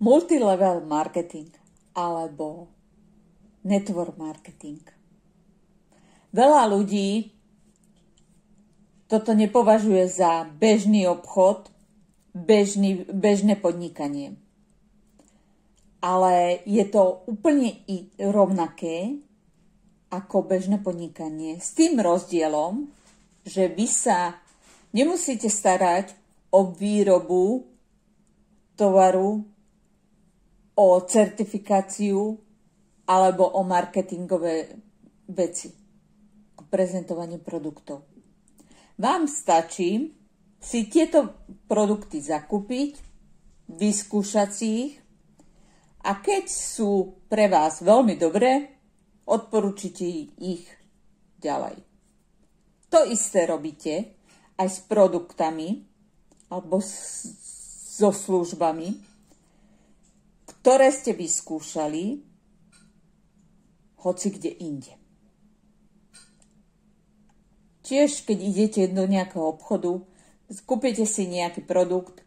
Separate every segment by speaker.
Speaker 1: Multilevel marketing alebo network marketing. Veľa ľudí toto nepovažuje za bežný obchod, bežné podnikanie. Ale je to úplne rovnaké ako bežné podnikanie. S tým rozdielom, že vy sa nemusíte starať o výrobu tovaru, o certifikáciu alebo o marketingové veci, o prezentovanie produktov. Vám stačí si tieto produkty zakúpiť, vyskúšať si ich a keď sú pre vás veľmi dobré, odporúčite ich ďalej. To isté robíte aj s produktami alebo so službami, ktoré ste vyskúšali hoci kde inde. Tiež, keď idete do nejakého obchodu, kúpite si nejaký produkt,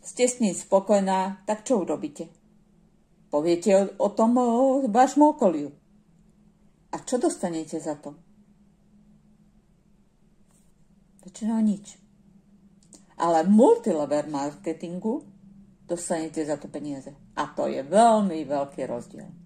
Speaker 1: ste s ním spokojná, tak čo urobíte? Poviete o tom vášmu okoliu. A čo dostanete za to? Väčšinou nič. Ale v multilevel marketingu dostanete za to peniaze. A to je veľmi veľký rozdiel.